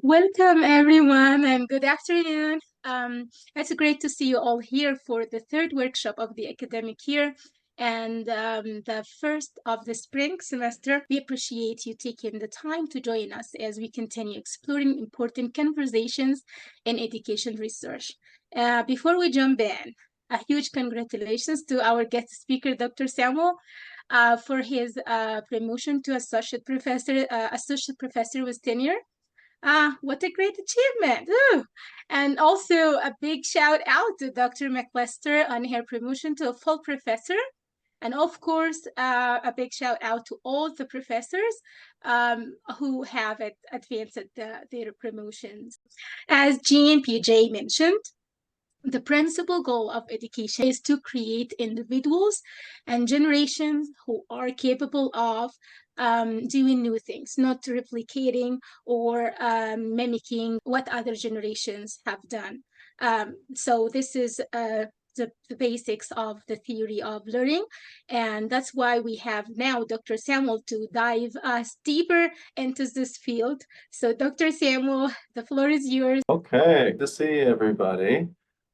Welcome, everyone, and good afternoon. It's great to see you all here for the third workshop of the academic year and the first of the spring semester. We appreciate you taking the time to join us as we continue exploring important conversations in education research. Before we jump in, a huge congratulations to our guest speaker, Dr. Samuel, for his promotion to associate professor with tenure. What a great achievement. Ooh. And also a big shout out to Dr. McLester on her promotion to a full professor. And of course, a big shout out to all the professors who have advanced their promotions. As Jean PJ mentioned, the principal goal of education is to create individuals and generations who are capable of doing new things, not replicating or mimicking what other generations have done. So this is the basics of the theory of learning. And that's why we have now Dr. Samuel to dive us deeper into this field. So Dr. Samuel, the floor is yours. Okay, good to see everybody.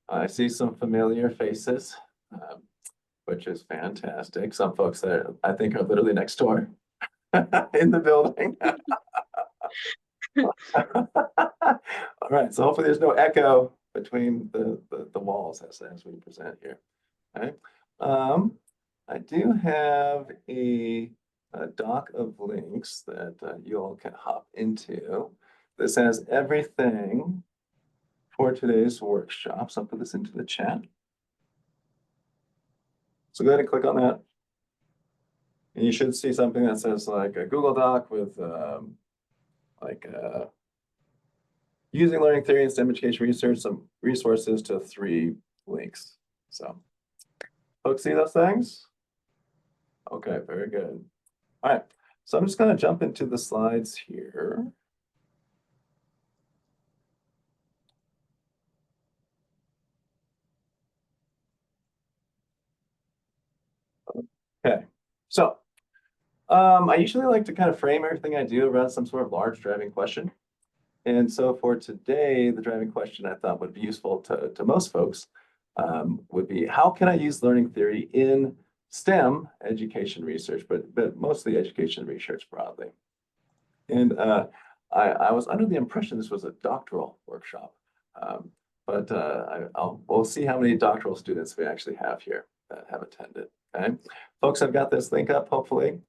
I see some familiar faces, which is fantastic. Some folks that I think are literally next door in the building. All right, so hopefully there's no echo between the walls as we present here. Okay. I do have a doc of links that you all can hop into. This has everything for today's workshop. So I'll put this into the chat. So go ahead and click on that. And you should see something that says like a Google Doc with using learning theory and STEM education research, some resources to 3 links. So folks see those things? Okay, very good. All right, so I'm just going to jump into the slides here. Okay, so I usually like to kind of frame everything I do around some sort of large driving question. And so for today, the driving question I thought would be useful to most folks would be, how can I use learning theory in STEM education research, but mostly education research broadly? And I was under the impression this was a doctoral workshop, but we'll see how many doctoral students we actually have here that have attended. Okay, folks, I've got this link up, hopefully.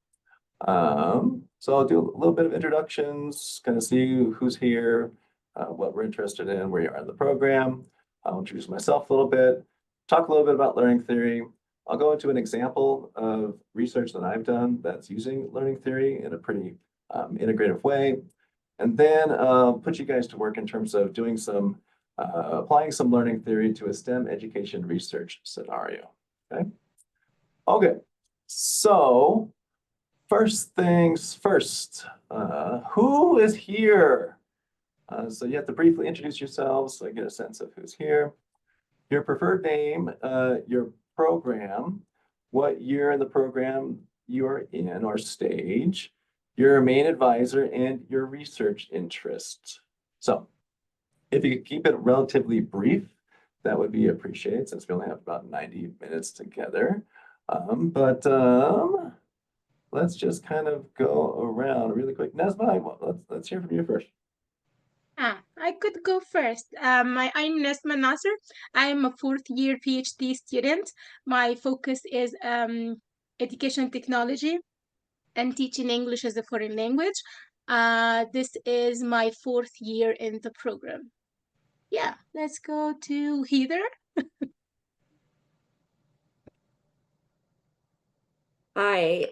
So I'll do a little bit of introductions, kind of see who's here, what we're interested in, where you are in the program. I'll introduce myself a little bit, talk a little bit about learning theory. I'll go into an example of research that I've done that's using learning theory in a pretty integrative way. And then put you guys to work in terms of doing some, applying some learning theory to a STEM education research scenario, okay? Okay, so first things first, who is here? So you have to briefly introduce yourselves so I get a sense of who's here. Your preferred name, your program, what year in the program you're in or stage, your main advisor, and your research interests. So if you could keep it relatively brief, that would be appreciated since we only have about 90 minutes together. Let's just kind of go around really quick. Nesma, let's hear from you first. I could go first. I'm Nesma Nasser. I'm a fourth year PhD student. My focus is education technology and teaching English as a foreign language. This is my fourth year in the program. Yeah, let's go to Heather. Hi,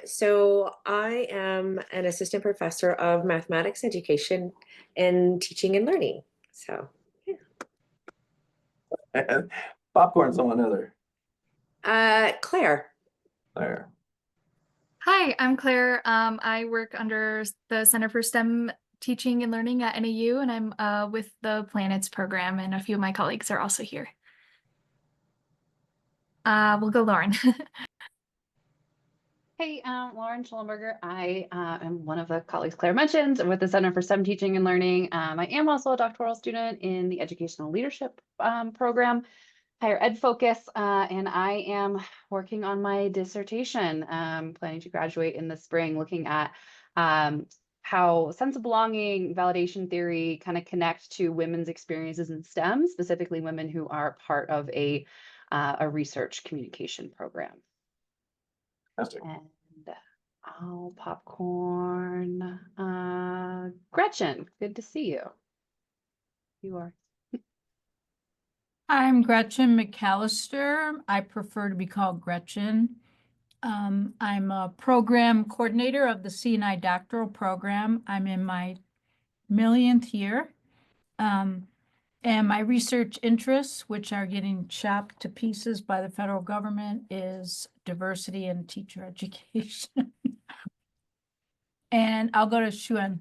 so I am an assistant professor of mathematics education and teaching and learning. So, yeah. And popcorn, someone other. Claire. Claire. Hi, I'm Claire. I work under the Center for STEM Teaching and Learning at NAU, and I'm with the Planets program, and a few of my colleagues are also here. We'll go Lauren. Hey, Lauren Schellenberger. I am one of the colleagues Claire mentioned with the Center for STEM Teaching and Learning. I am also a doctoral student in the Educational Leadership program, higher ed focus, and I am working on my dissertation, planning to graduate in the spring, looking at how sense of belonging, validation theory kind of connect to women's experiences in STEM, specifically women who are part of a research communication program. Fantastic. And popcorn. Gretchen, good to see you. You are. I'm Gretchen McAllister. I prefer to be called Gretchen. I'm a program coordinator of the C&I doctoral program. I'm in my millionth year. And my research interests, which are getting chopped to pieces by the federal government, is diversity and teacher education. And I'll go to Xuan.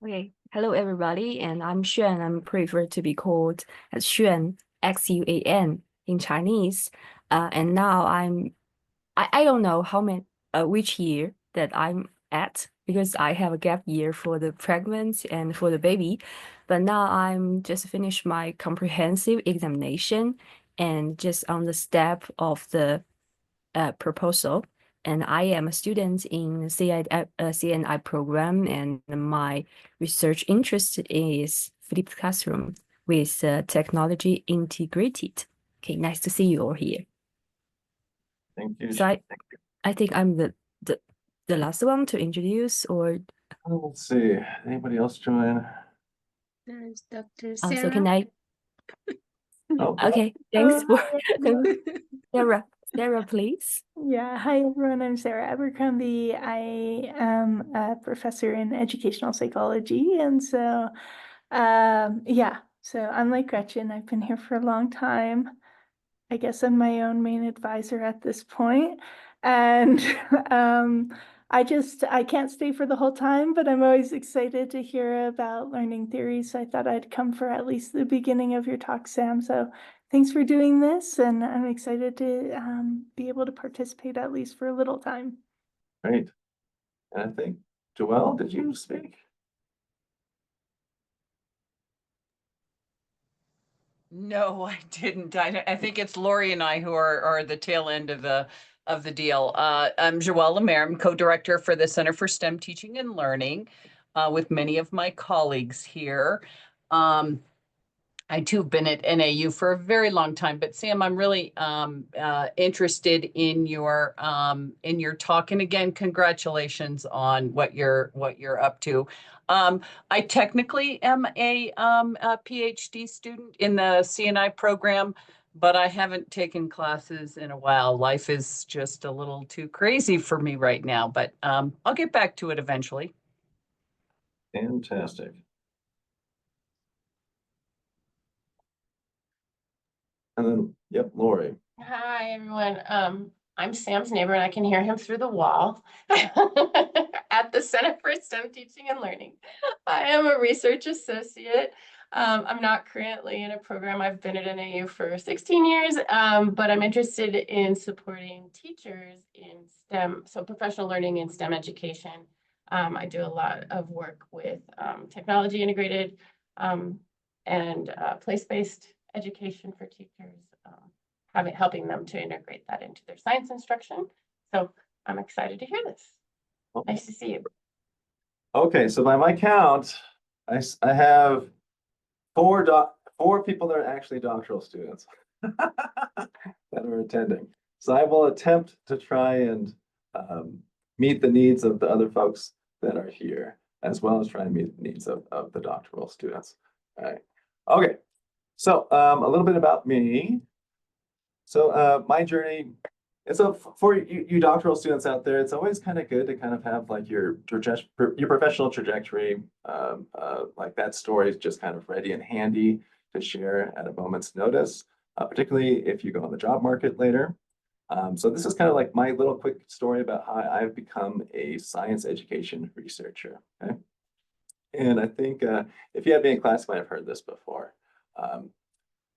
Okay, hello everybody, and I'm Xuan. I'm preferred to be called as Xuan, Xuan in Chinese. And now I don't know how many which year that I'm at because I have a gap year for the pregnant and for the baby, but now I'm just finished my comprehensive examination and just on the step of the proposal. And I am a student in CNI program, and my research interest is flipped classroom with technology integrated. Okay, nice to see you all here. Thank you. So I think I'm the last one to introduce, or Let's see, anybody else join? There's Dr. so Sarah. can I? Oh, Okay, thanks for Sarah. Sarah, please. Yeah, hi everyone, I'm Sarah Abercrombie. I am a professor in educational psychology, and so so I'm like Gretchen, I've been here for a long time. I guess I'm my own main advisor at this point. And I can't stay for the whole time, but I'm always excited to hear about learning theories. So I thought I'd come for at least the beginning of your talk, Sam. So thanks for doing this, and I'm excited to be able to participate at least for a little time. great. And I think, Joelle, did you speak? No, I didn't. I think it's Lori and I who are the tail end of the deal. I'm Joelle Lemaire. I'm co-director for the Center for STEM Teaching and Learning with many of my colleagues here. I too have been at NAU for a very long time, but Sam, I'm really interested in your talk. And again, congratulations on what you're up to. I technically am a PhD student in the CNI program, but I haven't taken classes in a while. Life is just a little too crazy for me right now, but I'll get back to it eventually. Fantastic. And then, yep, Lori. Hi, everyone. I'm Sam's neighbor, and I can hear him through the wall at the Center for STEM Teaching and Learning. I am a research associate. I'm not currently in a program. I've been at NAU for 16 years, but I'm interested in supporting teachers in STEM, so professional learning in STEM education. I do a lot of work with technology integrated and place-based education for teachers. Helping them to integrate that into their science instruction. So I'm excited to hear this. Nice to see you. Okay, so by my count, I have four people that are actually doctoral students that are attending. So I will attempt to try and meet the needs of the other folks that are here, as well as try and meet the needs of the doctoral students. All right. Okay, so a little bit about me. So my journey, and so for you doctoral students out there, it's always kind of good to kind of have like your professional trajectory, like that story is just kind of ready and handy to share at a moment's notice, particularly if you go on the job market later. So this is kind of like my little quick story about how I've become a science education researcher. Okay, and I think if you had been in class, you might have heard this before.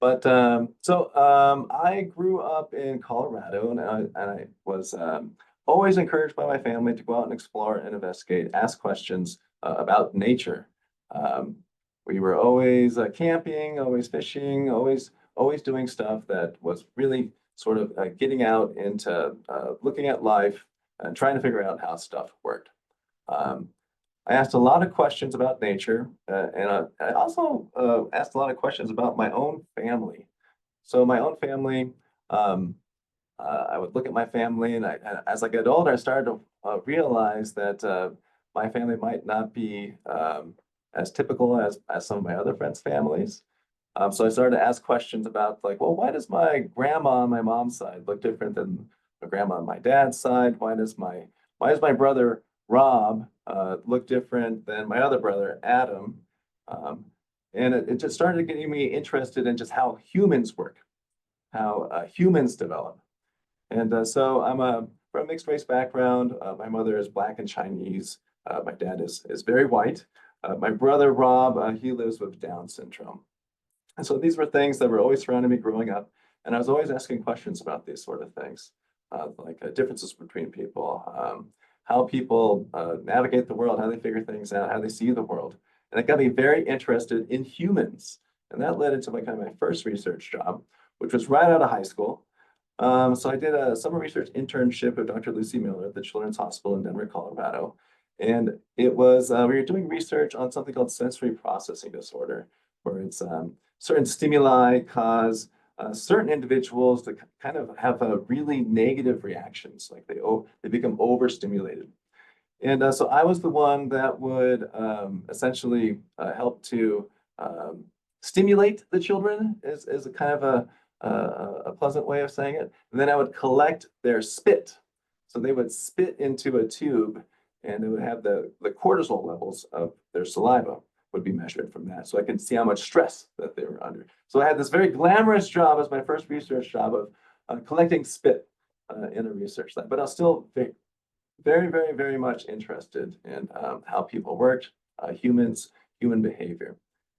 But I grew up in Colorado, and I was always encouraged by my family to go out and explore and investigate, ask questions about nature. We were always camping, always fishing, always doing stuff that was really sort of getting out into looking at life and trying to figure out how stuff worked. I asked a lot of questions about nature, and I also asked a lot of questions about my own family. So my own family, I would look at my family, and as I get older, I started to realize that my family might not be as typical as some of my other friends' families. So I started to ask questions about like, well, why does my grandma on my mom's side look different than my grandma on my dad's side? Why does my brother Rob look different than my other brother Adam? And it just started getting me interested in just how humans work, how humans develop. And so I'm from a mixed race background. My mother is Black and Chinese. My dad is very white. My brother Rob, he lives with Down syndrome. And so these were things that were always surrounding me growing up. And I was always asking questions about these sort of things, like differences between people, how people navigate the world, how they figure things out, how they see the world. And it got me very interested in humans. And that led into my first research job, which was right out of high school. So I did a summer research internship with Dr. Lucy Miller at the Children's Hospital in Denver, Colorado. And it was, we were doing research on something called sensory processing disorder, where it's certain stimuli cause certain individuals to kind of have a really negative reactions, like they become overstimulated. And so I was the one that would essentially help to stimulate the children, is a kind of a pleasant way of saying it. And then I would collect their spit. So they would spit into a tube, and it would have the cortisol levels of their saliva would be measured from that. So I could see how much stress that they were under. So I had this very glamorous job as my first research job of collecting spit in a research lab. But I was still very much interested in how people worked, human behavior.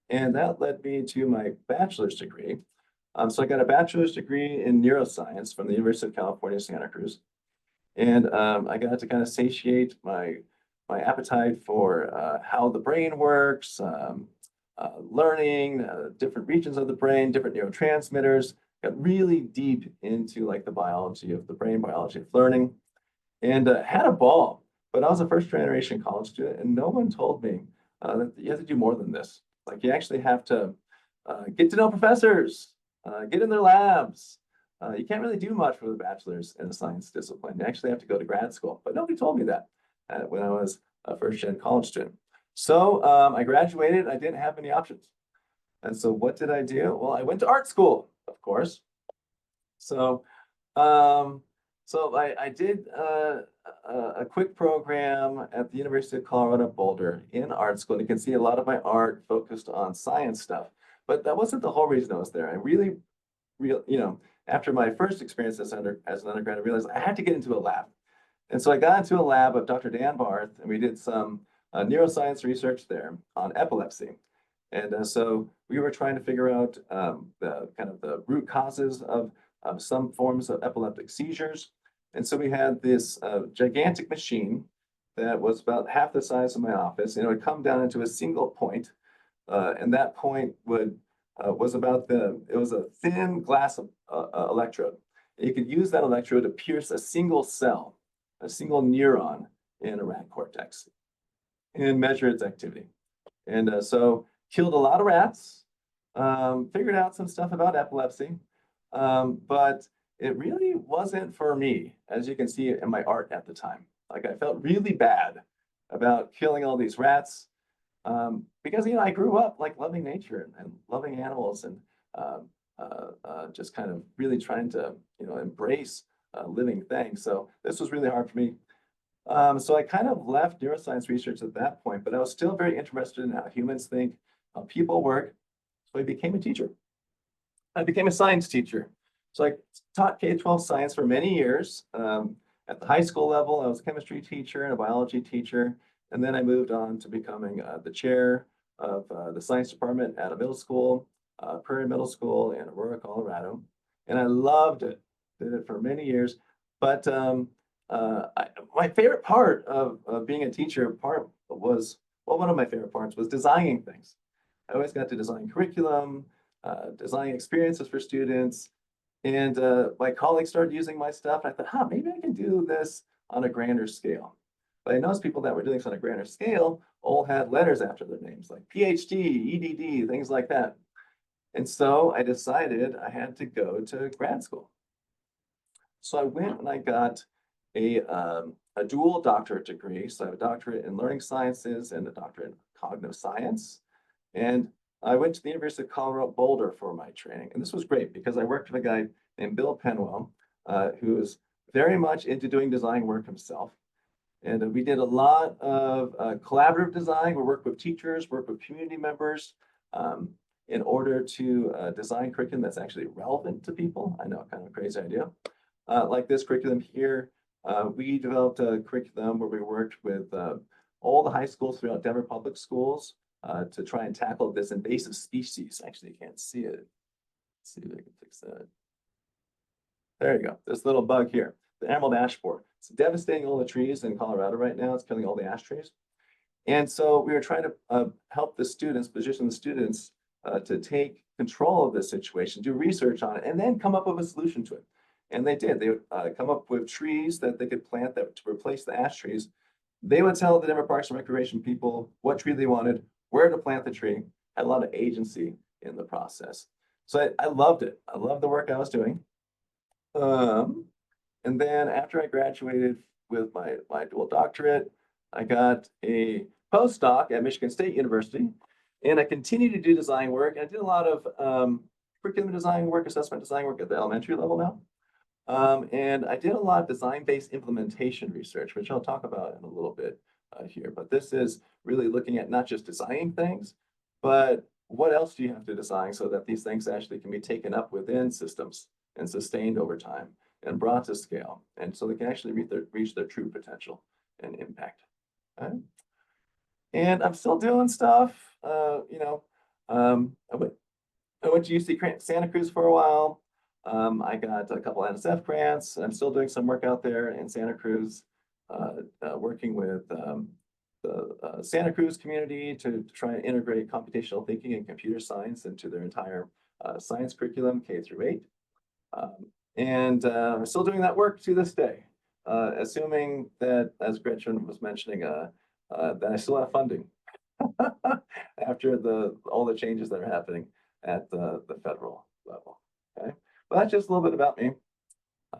And that led me to my bachelor's degree. So I got a bachelor's degree in neuroscience from the University of California, Santa Cruz. And I got to kind of satiate my appetite for how the brain works, learning, different regions of the brain, different neurotransmitters, got really deep into like the biology of the brain, biology of learning, and had a ball. But I was a first generation college student, and no one told me that you have to do more than this. Like you actually have to get to know professors, get in their labs. You can't really do much with a bachelor's in a science discipline. You actually have to go to grad school. But nobody told me that when I was a first-gen college student. So I graduated. I didn't have any options. And so what did I do? Well, I went to art school, of course. So I did a quick program at the University of Colorado Boulder in art school. And you can see a lot of my art focused on science stuff. But that wasn't the whole reason I was there. I really, after my first experience as an undergrad, I realized I had to get into a lab. And so I got into a lab of Dr. Dan Barth, and we did some neuroscience research there on epilepsy. And so we were trying to figure out the root causes of some forms of epileptic seizures. And so we had this gigantic machine that was about half the size of my office, and it would come down into a single point. And that point was a thin glass electrode. And you could use that electrode to pierce a single cell, a single neuron in a rat cortex and measure its activity. And so killed a lot of rats, figured out some stuff about epilepsy, but it really wasn't for me, as you can see in my art at the time. Like I felt really bad about killing all these rats because I grew up like loving nature and loving animals and just kind of really trying to embrace living things. So this was really hard for me. So I kind of left neuroscience research at that point, but I was still very interested in how humans think, how people work. So I became a teacher. I became a science teacher. So I taught K-12 science for many years. At the high school level, I was a chemistry teacher and a biology teacher. And then I moved on to becoming the chair of the science department at a middle school. Prairie Middle School in Aurora, Colorado. And I loved it, did it for many years. But my favorite part of being a teacher was, well, one of my favorite parts was designing things. I always got to design curriculum, design experiences for students. And my colleagues started using my stuff. And I thought, maybe I can do this on a grander scale. But I noticed people that were doing this on a grander scale all had letters after their names, like PhD, EDD, things like that. And so I decided I had to go to grad school. So I went and I got a dual doctorate degree. So I have a doctorate in learning sciences and a doctorate in cognitive science. And I went to the University of Colorado Boulder for my training. And this was great because I worked with a guy named Bill Penwell, who was very much into doing design work himself. And we did a lot of collaborative design. We worked with teachers, worked with community members in order to design curriculum that's actually relevant to people. I know, kind of a crazy idea. Like this curriculum here, we developed a curriculum where we worked with all the high schools throughout Denver Public Schools to try and tackle this invasive species. Actually, you can't see it. Let's see if I can fix that. There you go, this little bug here, the emerald ash borer. It's devastating all the trees in Colorado right now. It's killing all the ash trees. And so we were trying to help the students, position the students to take control of this situation, do research on it, and then come up with a solution to it. And they did. They would come up with trees that they could plant that to replace the ash trees. They would tell the Denver Parks and Recreation people what tree they wanted, where to plant the tree, had a lot of agency in the process. So I loved it. I loved the work I was doing. And then after I graduated with my dual doctorate, I got a postdoc at Michigan State University, and I continued to do design work. I did a lot of curriculum design work, assessment design work at the elementary level now. And I did a lot of design-based implementation research, which I'll talk about in a little bit here. But this is really looking at not just designing things, but what else do you have to design so that these things actually can be taken up within systems and sustained over time and brought to scale. And so they can actually reach their true potential and impact. Okay? And I'm still doing stuff, I went to UC Santa Cruz for a while. I got a couple NSF grants. I'm still doing some work out there in Santa Cruz, working with the Santa Cruz community to try and integrate computational thinking and computer science into their entire science curriculum, K through 8. And I'm still doing that work to this day, assuming that, as Gretchen was mentioning, that I still have funding after all the changes that are happening at the federal level. Okay, but that's just a little bit about me.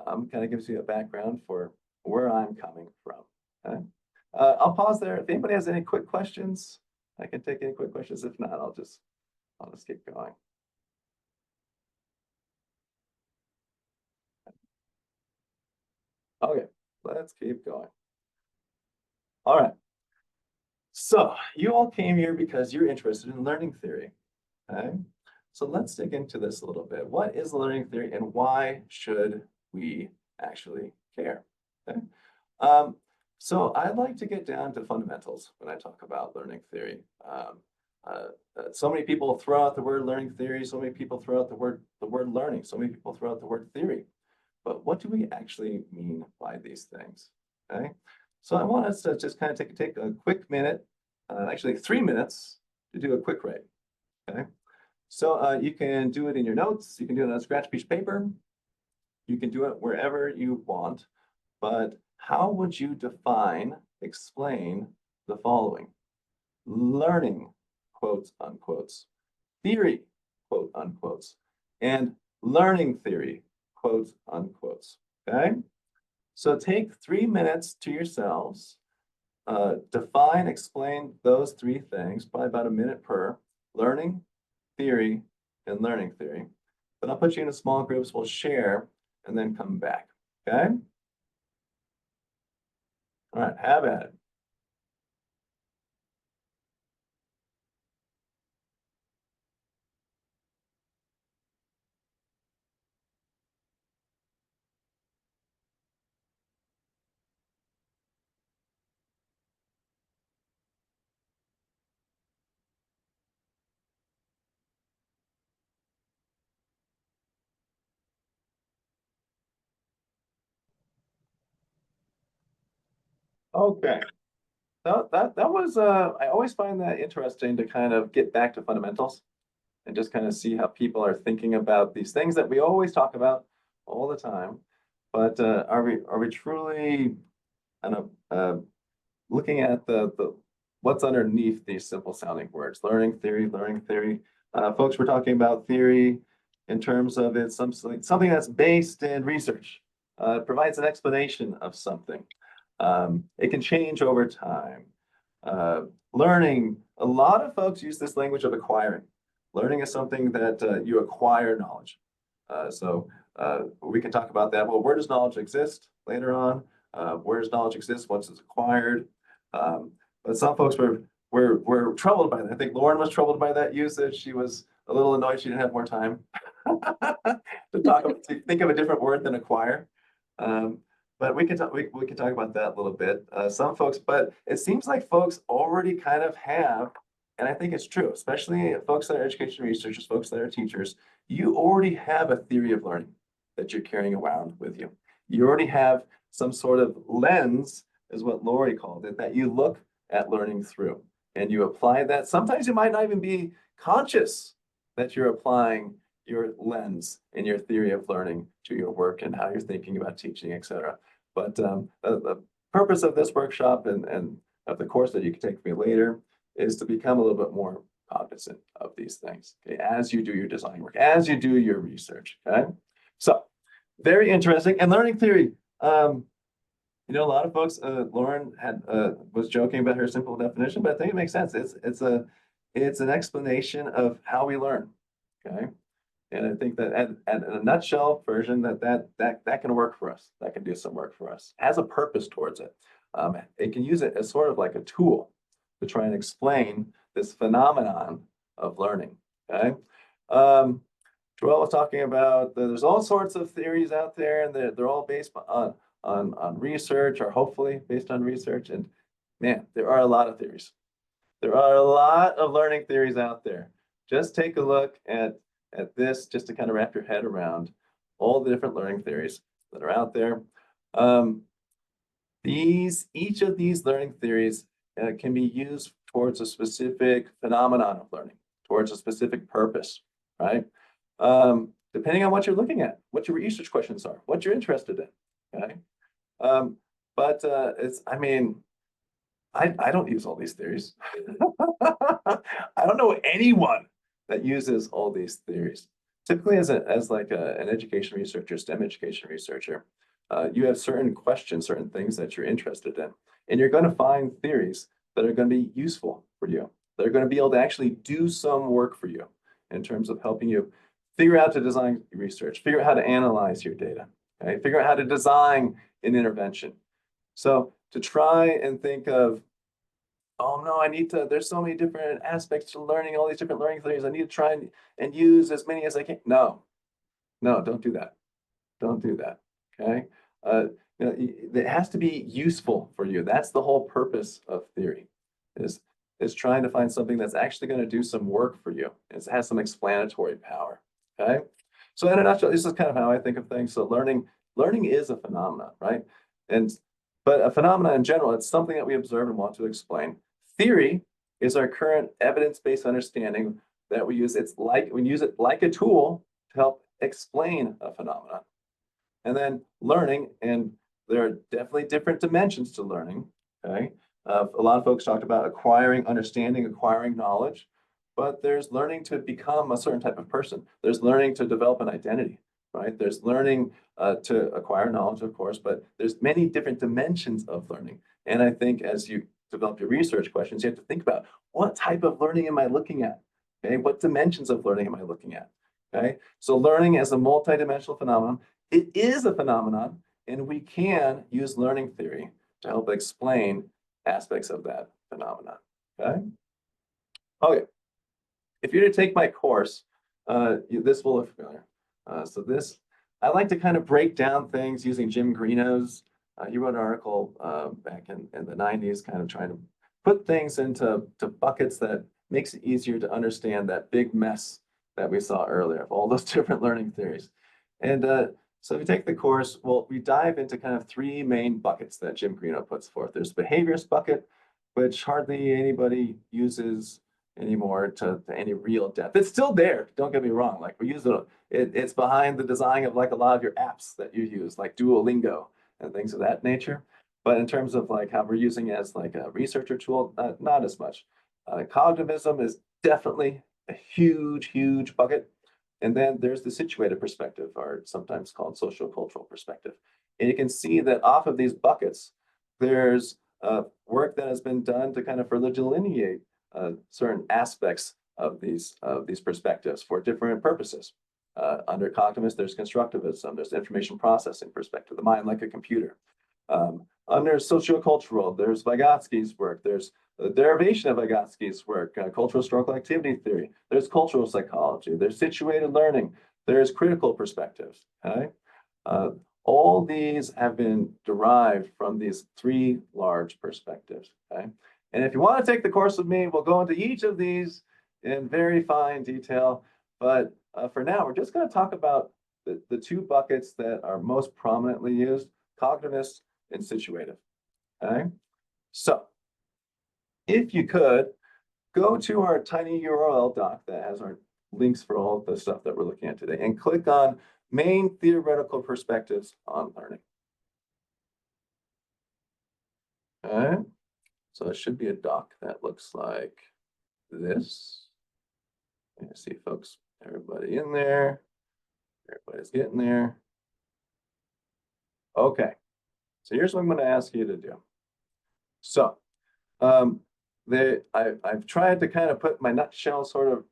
Kind of gives you a background for where I'm coming from. Okay, I'll pause there. If anybody has any quick questions, I can take any quick questions. If not, I'll just keep going. Okay, let's keep going. All right. So you all came here because you're interested in learning theory. Okay. So let's dig into this a little bit. What is learning theory and why should we actually care? Okay. So I'd like to get down to fundamentals when I talk about learning theory. So many people throw out the word learning theory. So many people throw out the word learning. So many people throw out the word theory. But what do we actually mean by these things? Okay. So I want us to just kind of take a quick minute, actually 3 minutes, to do a quick write. Okay. So you can do it in your notes. You can do it on a scratch piece of paper. You can do it wherever you want. But how would you explain the following? Learning, quotes, unquotes, theory, quote, unquotes, and learning theory, quotes, unquotes. Okay? So take 3 minutes to yourselves, define, explain those 3 things, probably about a minute per: learning, theory, and learning theory. Then I'll put you into small groups, we'll share, and then come back. Okay? All right, have at it. Okay. That was I always find that interesting to kind of get back to fundamentals and just kind of see how people are thinking about these things that we always talk about all the time. But are we truly kind of looking at the what's underneath these simple sounding words? Learning theory, learning theory. Folks, we're talking about theory in terms of it's something that's based in research. It provides an explanation of something. It can change over time. Learning, a lot of folks use this language of acquiring. Learning is something that you acquire knowledge. We can talk about that. Well, where does knowledge exist later on? Where does knowledge exist once it's acquired? But some folks were troubled by that. I think Lauren was troubled by that usage. She was a little annoyed she didn't have more time to think of a different word than acquire. But we can talk about that a little bit. Some folks, but it seems like folks already kind of have, and I think it's true, especially folks that are education researchers, folks that are teachers, you already have a theory of learning that you're carrying around with you. You already have some sort of lens, is what Lori called it, that you look at learning through and you apply that. Sometimes you might not even be conscious that you're applying your lens and your theory of learning to your work and how you're thinking about teaching, et cetera. But the purpose of this workshop and of the course that you can take from me later is to become a little bit more cognizant of these things, okay, as you do your design work, as you do your research, okay? So, very interesting. And learning theory, you know, a lot of folks, Lauren was joking about her simple definition, but I think it makes sense. It's an explanation of how we learn, okay? And I think that at a nutshell version, that can work for us. That can do some work for us. Has a purpose towards it. It can use it as sort of like a tool to try and explain this phenomenon of learning. Okay. Joelle was talking about there's all sorts of theories out there, and they're all based on research, or hopefully based on research. And man, there are a lot of theories. There are a lot of learning theories out there. Just take a look at this just to kind of wrap your head around all the different learning theories that are out there. Each of these learning theories can be used towards a specific phenomenon of learning, towards a specific purpose, right? Depending on what you're looking at, what your research questions are, what you're interested in, okay? I mean, I don't use all these theories. I don't know anyone that uses all these theories. Typically, as like an education researcher, STEM education researcher, you have certain questions, certain things that you're interested in, and you're going to find theories that are going to be useful for you. They're going to be able to actually do some work for you in terms of helping you figure out to design research, figure out how to analyze your data, okay? Figure out how to design an intervention. So to try and think of, oh no, there's so many different aspects to learning, all these different learning theories. I need to try and use as many as I can. No, don't do that. Don't do that, okay? You know, it has to be useful for you. That's the whole purpose of theory, is trying to find something that's actually going to do some work for you. It has some explanatory power, okay? So in a nutshell, this is kind of how I think of things. So learning is a phenomenon, right? But a phenomenon in general, it's something that we observe and want to explain. Theory is our current evidence-based understanding that we use. We use it like a tool to help explain a phenomenon. And then learning, and there are definitely different dimensions to learning, okay? A lot of folks talked about acquiring understanding, acquiring knowledge, but there's learning to become a certain type of person. There's learning to develop an identity, right? There's learning to acquire knowledge, of course, but there's many different dimensions of learning. And I think as you develop your research questions, you have to think about, what type of learning am I looking at? Okay, what dimensions of learning am I looking at? Okay, so learning as a multidimensional phenomenon, it is a phenomenon, and we can use learning theory to help explain aspects of that phenomenon. Okay, if you're to take my course, this will look familiar. I like to kind of break down things using Jim Greeno's. He wrote an article back in the 90s, kind of trying to put things into buckets that makes it easier to understand that big mess that we saw earlier of all those different learning theories. And So if you take the course, well, we dive into kind of three main buckets that Jim Greeno puts forth. There's the behaviorist bucket, which hardly anybody uses anymore to any real depth. It's still there, don't get me wrong. Like we use it's behind the design of like a lot of your apps that you use, like Duolingo and things of that nature. But in terms of like how we're using it as like a researcher tool, not as much. Cognitivism is definitely a huge, huge bucket. And then there's the situated perspective, or sometimes called sociocultural perspective. And you can see that off of these buckets, there's work that has been done to kind of further delineate certain aspects of these perspectives for different purposes. Under cognitivist, there's constructivism, there's information processing perspective, the mind like a computer. Under sociocultural, there's Vygotsky's work, there's the derivation of Vygotsky's work, cultural historical activity theory, there's cultural psychology, there's situated learning, there's critical perspectives, okay? All these have been derived from these three large perspectives, okay? And if you want to take the course with me, we'll go into each of these in very fine detail, but for now, we're just going to talk about the two buckets that are most prominently used, cognitivist and situative, okay? So, if you could, go to our tiny URL doc that has our links for all of the stuff that we're looking at today and click on main theoretical perspectives on learning. Okay, so it should be a doc that looks like this. You see folks, everybody in there. Everybody's getting there. Okay, so here's what I'm going to ask you to do. So, I've tried to kind of put my nutshell sort of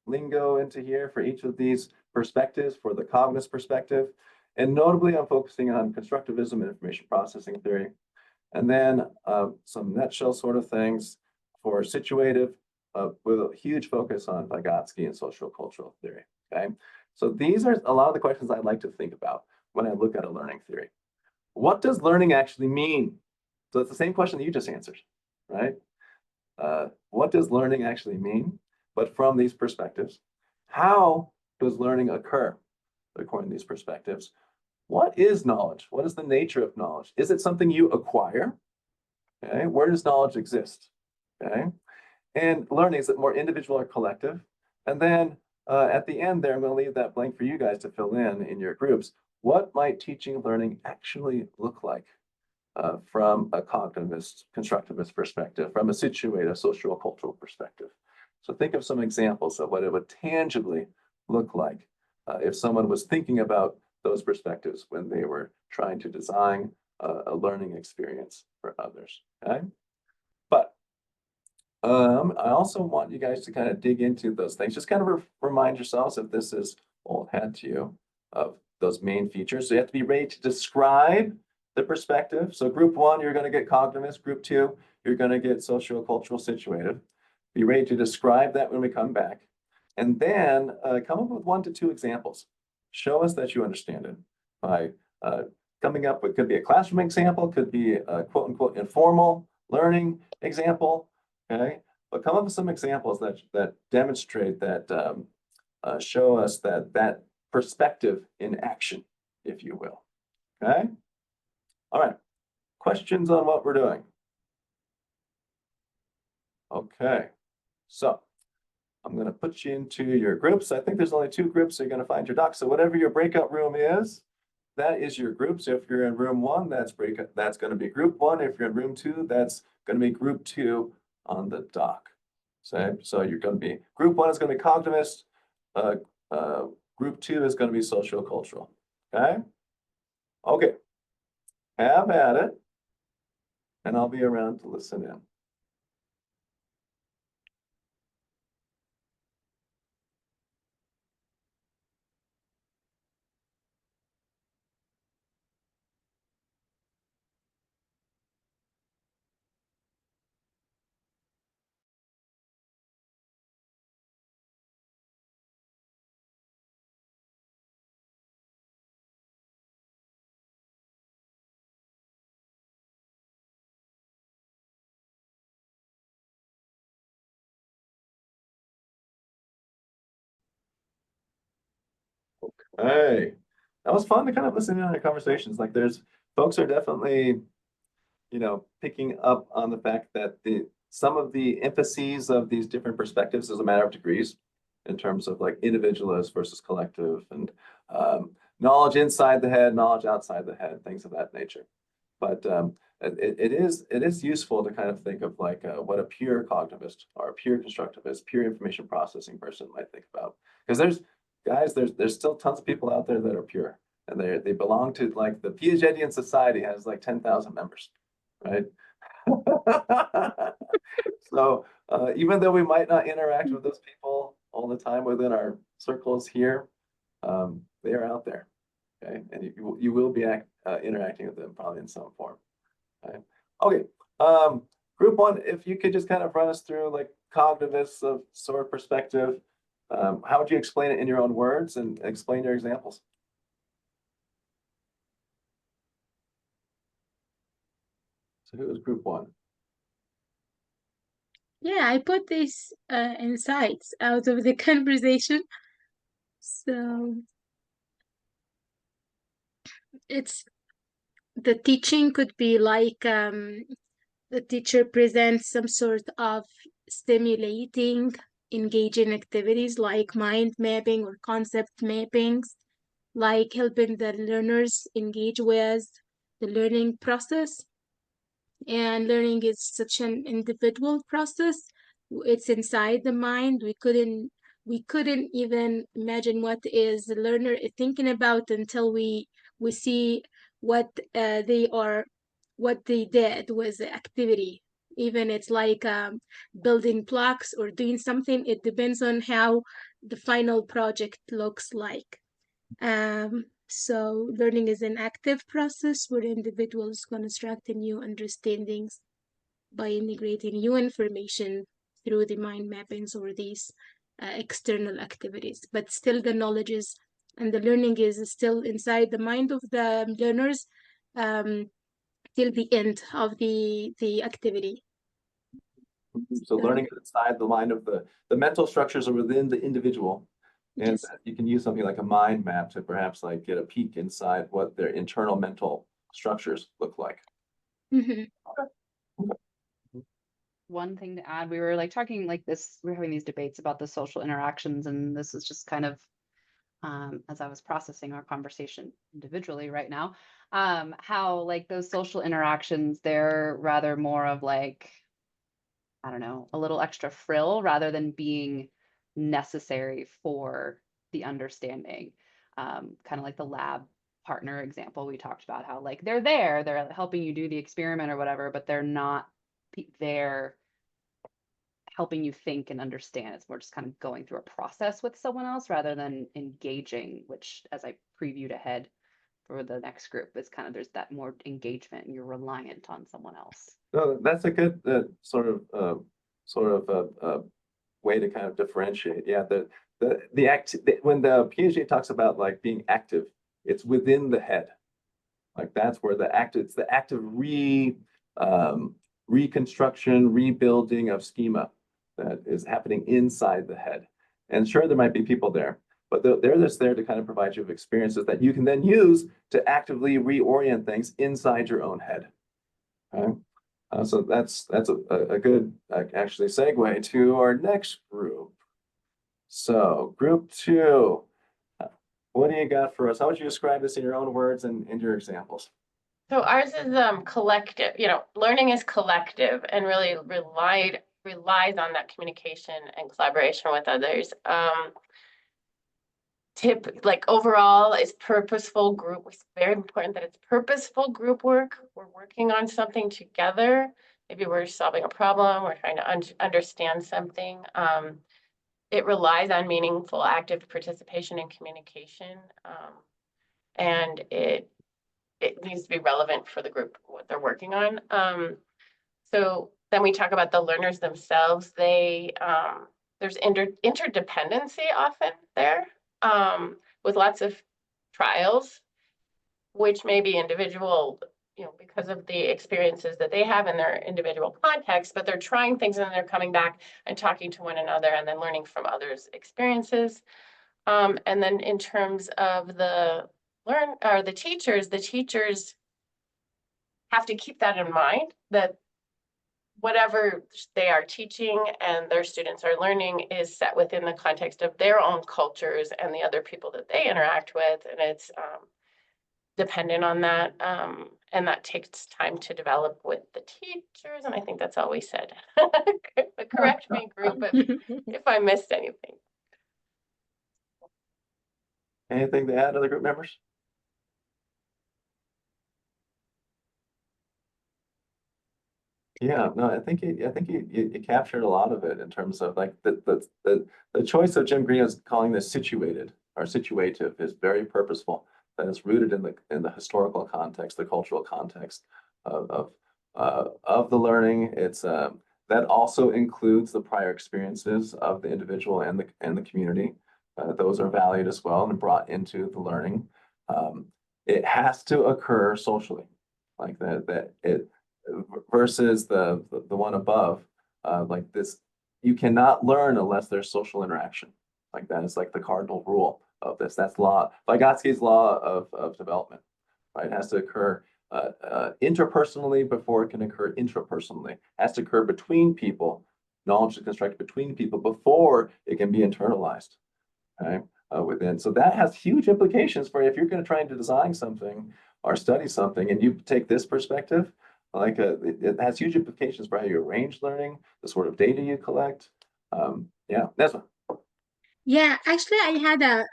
lingo into here for each of these perspectives, for the cognitivist perspective. And notably, I'm focusing on constructivism and information processing theory. And then some nutshell sort of things for situative with a huge focus on Vygotsky and social cultural theory, okay? So these are a lot of the questions I'd like to think about when I look at a learning theory. What does learning actually mean? So it's the same question that you just answered, right? What does learning actually mean? But from these perspectives, how does learning occur according to these perspectives? What is knowledge? What is the nature of knowledge? Is it something you acquire? Okay, where does knowledge exist? Okay, and learning, is it more individual or collective? And then at the end there, I'm going to leave that blank for you guys to fill in your groups. What might teaching and learning actually look like from a cognitivist, constructivist perspective, from a situated, social cultural perspective? So think of some examples of what it would tangibly look like if someone was thinking about those perspectives when they were trying to design a learning experience for others, okay? But I also want you guys to kind of dig into those things. Just kind of remind yourselves, if this is old hat to you, of those main features. So you have to be ready to describe the perspective. So group one, you're going to get cognitivist. Group two, you're going to get sociocultural situated. Be ready to describe that when we come back. And then come up with 1 to 2 examples. Show us that you understand it by coming up with, could be a classroom example, could be a quote unquote informal learning example, okay? But come up with some examples that demonstrate that, show us that perspective in action, if you will, okay? All right, questions on what we're doing? Okay, so I'm going to put you into your groups. I think there's only 2 groups, so you're going to find your doc. So whatever your breakout room is, that is your group. So if you're in room 1, that's going to be group 1. If you're in room 2, that's going to be group 2 on the doc. So you're going to be, group 1 is going to be cognitivist. Group 2 is going to be sociocultural. Okay? Okay. Have at it. And I'll be around to listen in. Okay. that was fun to kind of listen in on your conversations. Like folks are definitely, picking up on the fact that some of the emphases of these different perspectives is a matter of degrees in terms of like individualist versus collective and knowledge inside the head, knowledge outside the head, things of that nature. But it is useful to kind of think of like what a pure cognitivist or a pure constructivist, pure information processing person might think about. Because there's still tons of people out there that are pure, and they belong to like the Piagetian Society has like 10,000 members, right? So even though we might not interact with those people all the time within our circles here, they are out there, okay? And you will be interacting with them probably in some form. Okay. Okay. Group one, if you could just kind of run us through like cognitivists of sort of perspective, how would you explain it in your own words and explain your examples? So who is group one? Yeah, I put these insights out of the conversation. So it's the teaching could be like the teacher presents some sort of stimulating, engaging activities like mind mapping or concept mappings, like helping the learners engage with the learning process. And learning is such an individual process. It's inside the mind. We couldn't even imagine what is the learner thinking about until we see what what they did with the activity. Even it's like building blocks or doing something. It depends on how the final project looks like. So learning is an active process where individuals construct new understandings by integrating new information through the mind mappings or these external activities. But still the knowledge is and the learning is still inside the mind of the learners till the end of the activity. So learning is inside the mind of the mental structures are within the individual. And Yes. you can use something like a mind map to perhaps like get a peek inside what their internal mental structures look like. Mhm. One thing to add, we were like talking like this, we were having these debates about the social interactions, and this is just kind of as I was processing our conversation individually right now, how like those social interactions, they're rather more of like, I don't know, a little extra frill rather than being necessary for the understanding. Kind of like the lab partner example we talked about, how like they're helping you do the experiment or whatever, but they're not there helping you think and understand. It's more just kind of going through a process with someone else rather than engaging, which as I previewed ahead for the next group is kind of there's that more engagement and you're reliant on someone else. No, that's a good sort of way to kind of differentiate. Yeah, when the Piaget talks about like being active, it's within the head. Like that's where it's the active reconstruction, rebuilding of schema that is happening inside the head. And sure, there might be people there, but they're just there to kind of provide you with experiences that you can then use to actively reorient things inside your own head. Okay? So that's a good actually segue to our next group. So group two, what do you got for us? How would you describe this in your own words and in your examples? So ours is collective, learning is collective and really relies on that communication and collaboration with others. Like overall is purposeful group. It's very important that it's purposeful group work. We're working on something together. Maybe we're solving a problem. We're trying to understand something. It relies on meaningful, active participation and communication. And it needs to be relevant for the group, what they're working on. So then we talk about the learners themselves. There's interdependency often there with lots of trials, which may be individual, because of the experiences that they have in their individual context, but they're trying things and they're coming back and talking to one another and then learning from others' experiences. And then in terms of the the teachers have to keep that in mind, that whatever they are teaching and their students are learning is set within the context of their own cultures and the other people that they interact with. And it's dependent on that. And that takes time to develop with the teachers. And I think that's all we said. But correct me, group, if I missed anything. Anything to add, other group members? Yeah, no, I think you captured a lot of it in terms of like the choice of Jim Green is calling this situated or situative is very purposeful. That is rooted in the historical context, the cultural context of the learning. It's that also includes the prior experiences of the individual and the community. Those are valued as well and brought into the learning. It has to occur socially, like that it versus the one above, like this, you cannot learn unless there's social interaction. Like that is like the cardinal rule of this. That's Vygotsky's law of development, right? It has to occur interpersonally before it can occur intrapersonally. It has to occur between people. Knowledge is constructed between people before it can be internalized, right? Within. So that has huge implications for if you're going to try to design something or study something and you take this perspective, like it has huge implications for how you arrange learning, the sort of data you collect. Yeah, that's one. Yeah, actually, I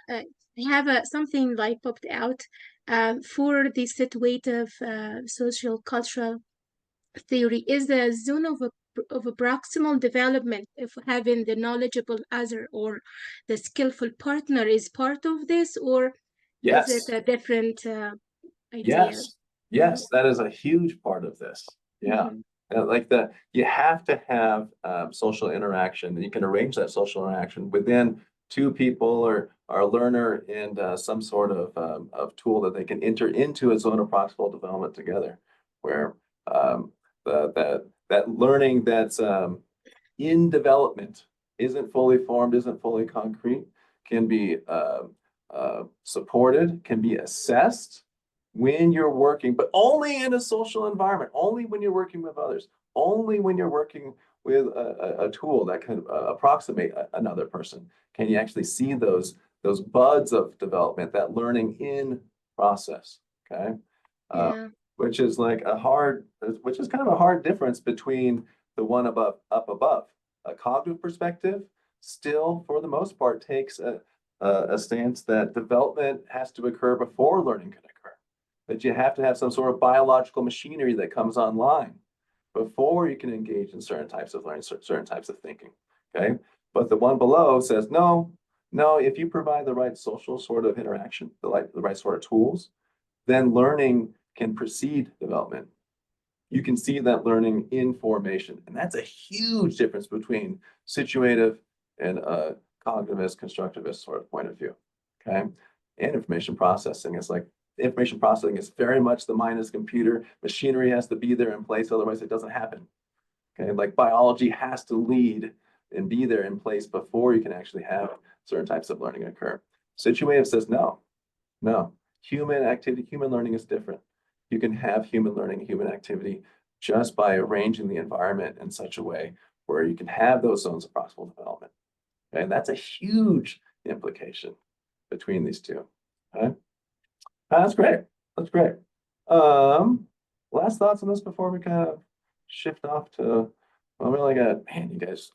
have something like popped out for the situative social cultural theory is the zone of a proximal development if having the knowledgeable other or the skillful partner is part of this, or is it Yes, a different idea? yes, that is a huge part of this. Yeah. Mhm. Like you have to have social interaction. You can arrange that social interaction within two people or a learner and some sort of tool that they can enter into a zone of proximal development together, where that learning that's in development isn't fully formed, isn't fully concrete, can be supported, can be assessed when you're working, but only in a social environment, only when you're working with others, only when you're working with a tool that can approximate another person. Can you actually see those buds of development, that learning in process? Okay. Yeah. Which is kind of a hard difference between the one up above. A cognitive perspective still, for the most part, takes a stance that development has to occur before learning can occur. That you have to have some sort of biological machinery that comes online before you can engage in certain types of learning, certain types of thinking. Okay. But the one below says, no, if you provide the right social sort of interaction, the right sort of tools, then learning can precede development. You can see that learning in formation. And that's a huge difference between situative and a cognitivist, constructivist sort of point of view. Okay. And information processing is like, information processing is very much the mind is computer. Machinery has to be there in place, otherwise it doesn't happen. Okay. Like biology has to lead and be there in place before you can actually have certain types of learning occur. Situative says no. Human activity, human learning is different. You can have human learning, human activity just by arranging the environment in such a way where you can have those zones of proximal development. Okay? And that's a huge implication between these two. Okay? That's great. That's great. Last thoughts on this before we kind of shift off to, well, we're like, man, you guys,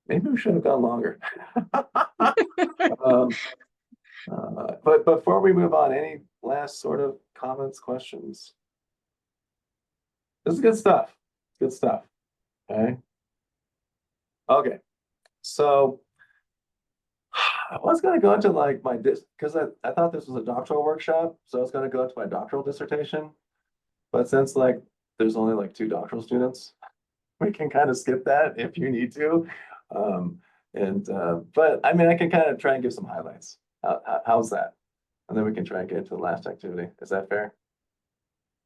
maybe we should have gone longer. But before we move on, any last sort of comments, questions? This is good stuff. Good stuff. Okay. Okay. So I was going to go into like because I thought this was a doctoral workshop. So I was going to go into my doctoral dissertation. But since like there's only like 2 doctoral students, we can kind of skip that if you need to. But I mean, I can kind of try and give some highlights. How's that? And then we can try and get into the last activity. Is that fair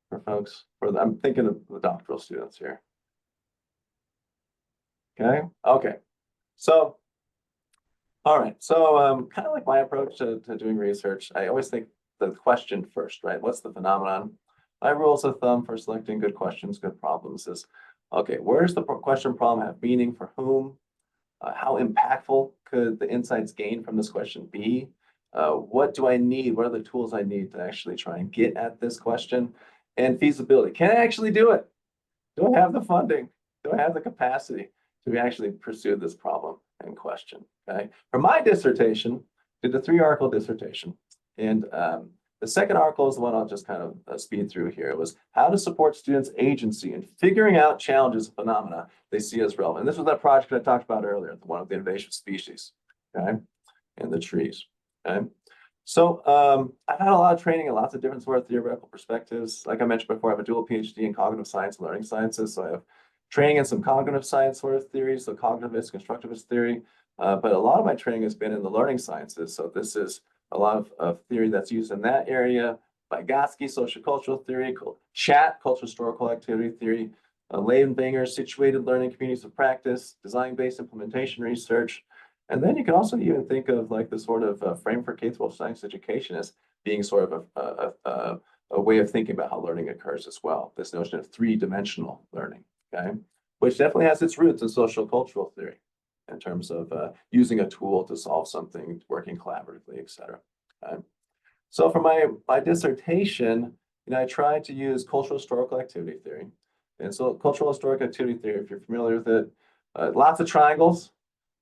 for folks? I'm thinking of the doctoral students here. Okay. So, all right. So kind of like my approach to doing research, I always think the question first, right? What's the phenomenon? My rules of thumb for selecting good questions, good problems is, okay, where does the question problem have meaning for whom? How impactful could the insights gained from this question be? What do I need? What are the tools I need to actually try and get at this question? And feasibility. Can I actually do it? Do I have the funding? Do I have the capacity to actually pursue this problem and question? Okay. For my dissertation, did a 3-article dissertation. And the second article is the one I'll just kind of speed through here. It was how to support students' agency in figuring out challenges and phenomena they see as relevant. And this was that project I talked about earlier, the one of the invasive species, okay, and the trees, okay. So I've had a lot of training in lots of different sort of theoretical perspectives. Like I mentioned before, I have a dual PhD in cognitive science and learning sciences. So I have training in some cognitive science sort of theories, so cognitivist, constructivist theory. But a lot of my training has been in the learning sciences. So this is a lot of theory that's used in that area. Vygotsky, social cultural theory, chat, cultural historical activity theory, Leidenbanger, situated learning communities of practice, design-based implementation research. And then you can also even think of like the sort of frame for K-12 science education as being sort of a way of thinking about how learning occurs as well. This notion of 3-dimensional learning, okay, which definitely has its roots in social cultural theory in terms of using a tool to solve something, working collaboratively, et cetera. Okay? So for my dissertation, I tried to use cultural historical activity theory. And so cultural historical activity theory, if you're familiar with it, lots of triangles.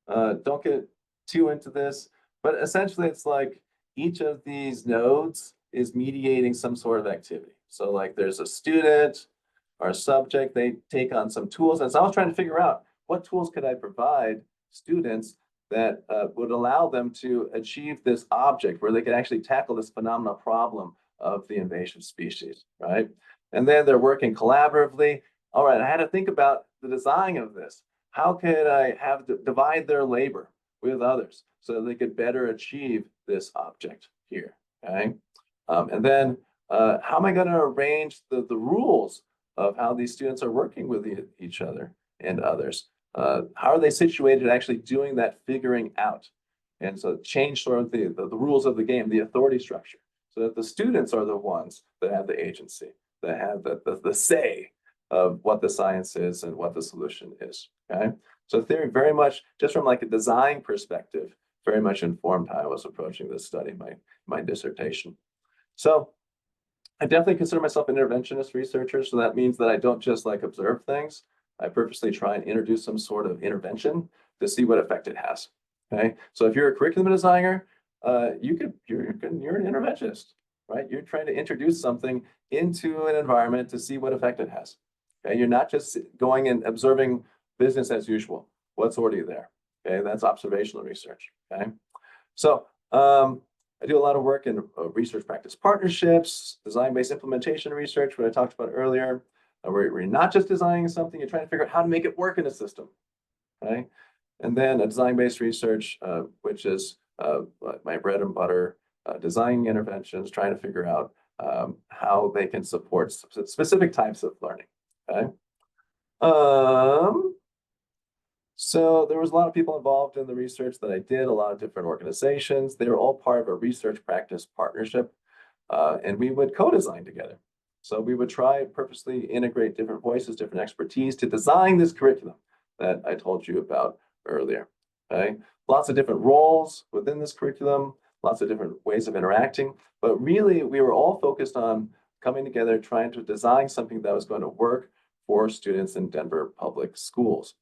Don't get too into this, but essentially it's like each of these nodes is mediating some sort of activity. So like there's a student or a subject, they take on some tools. And so I was trying to figure out what tools could I provide students that would allow them to achieve this object where they could actually tackle this phenomena problem of the invasive species, right? And then they're working collaboratively. All right, I had to think about the design of this. How could I divide their labor with others so they could better achieve this object here, okay? And then how am I going to arrange the rules of how these students are working with each other and others? How are they situated actually doing that figuring out? And so change sort of the rules of the game, the authority structure, so that the students are the ones that have the agency, that have the say of what the science is and what the solution is, okay? So theory very much, just from like a design perspective, very much informed how I was approaching this study, my dissertation. So I definitely consider myself an interventionist researcher. So that means that I don't just like observe things. I purposely try and introduce some sort of intervention to see what effect it has, okay? So if you're a curriculum designer, you're an interventionist, right? You're trying to introduce something into an environment to see what effect it has. Okay, you're not just going and observing business as usual. What's already there? Okay, that's observational research. Okay, so I do a lot of work in research practice partnerships, design-based implementation research, what I talked about earlier, where you're not just designing something, you're trying to figure out how to make it work in a system. Okay, and then a design-based research, which is my bread and butter, designing interventions, trying to figure out how they can support specific types of learning. Okay. So there was a lot of people involved in the research that I did, a lot of different organizations. They were all part of a research practice partnership, and we would co-design together. So we would try purposely integrate different voices, different expertise to design this curriculum that I told you about earlier. Okay. Lots of different roles within this curriculum, lots of different ways of interacting, but really we were all focused on coming together, trying to design something that was going to work for students in Denver public schools.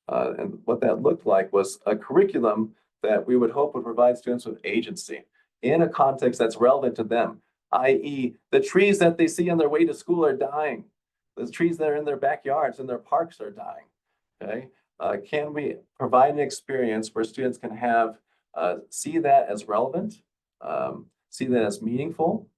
And what that looked like was a curriculum that we would hope would provide students with agency in a context that's relevant to them, i.e. the trees that they see on their way to school are dying. The trees that are in their backyards and their parks are dying, okay? Can we provide an experience where students can have, see that as relevant, see that as meaningful?